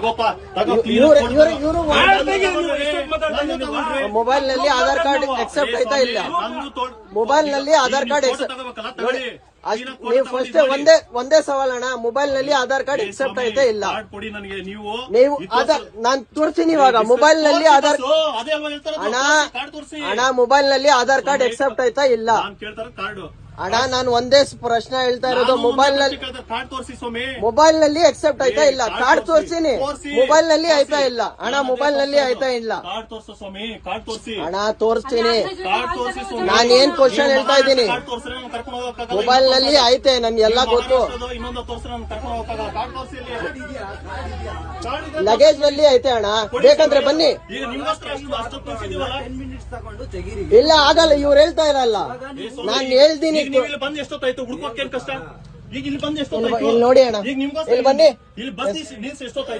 ತಗೋಪ್ಪ ತಗೋ ಮೊಬೈಲ್ ನಲ್ಲಿ Aadhaar card accept ಆಯ್ತಾ ಇಲ್ಲ? ಮೊಬೈಲ್ ನಲ್ಲಿ ಆಧಾರ್ ಕಾರ್ಡ್ ನೀವು ಫಸ್ಟ್ ಒಂದೇ ಸವಾಲ್ ಅಣ್ಣ, ಮೊಬೈಲ್ ನಲ್ಲಿ ಆಧಾರ್ ಕಾರ್ಡ್ ಎಕ್ಸೆಪ್ಟ್ ಆಯ್ತಾ ಇಲ್ಲ? ನೀವು ನಾನ್ ತೋರಿಸ್ತೀನಿ ಇವಾಗ. ಮೊಬೈಲ್ ನಲ್ಲಿ ಆಧಾರ್ ಅಣ್ಣ ಮೊಬೈಲ್ ನಲ್ಲಿ ಆಧಾರ್ ಕಾರ್ಡ್ ಎಕ್ಸೆಪ್ಟ್ ಆಯ್ತಾ ಇಲ್ಲ ಅಣ್ಣ? ನಾನು ಒಂದೇ ಪ್ರಶ್ನೆ ಹೇಳ್ತಾ ಇರೋದು. ಮೊಬೈಲ್ ನಲ್ಲಿ ಎಕ್ಸೆಪ್ಟ್ ಆಯ್ತಾ ಇಲ್ಲ? ಕಾರ್ಡ್ ತೋರಿಸ್ತೀನಿ. ಮೊಬೈಲ್ ನಲ್ಲಿ ಆಯ್ತಾ ಇಲ್ಲ ಅಣ್ಣ? ಮೊಬೈಲ್ ನಲ್ಲಿ ಆಯ್ತಾ ಇಲ್ಲ ಅಣ್ಣ? ತೋರಿಸ್ತೀನಿ. ನಾನೇನ್ ಕ್ವಶನ್ ಹೇಳ್ತಾ ಇದ್ದೀನಿ. ಮೊಬೈಲ್ ನಲ್ಲಿ ಐತೆ, ನನ್ಗೆ ಎಲ್ಲ ಗೊತ್ತು. ಲಗೇಜ್ ನಲ್ಲಿ ಐತೆ ಅಣ್ಣ, ಬೇಕಂದ್ರೆ ಬನ್ನಿ. ಇಲ್ಲ ಆಗಲ್ಲ, ಇವ್ರು ಹೇಳ್ತಾ ಇರಲ್ಲ. ನಾನ್ ಹೇಳ್ತೀನಿ. ಬಂದ್ ಎಷ್ಟೊತ್ತಾಯ್ತು ಹುಡ್ಕೋಕೆ ಕಷ್ಟ? ಈಗ ಇಲ್ಲಿ ಬಂದ್ ಇಲ್ಲಿ ನೋಡಿ ಅಣ್ಣ, ಇಲ್ಲಿ ಬನ್ನಿ. ಇಲ್ಲಿ ಬಸ್ ಎಷ್ಟೊತ್ತಾಯ್ತು?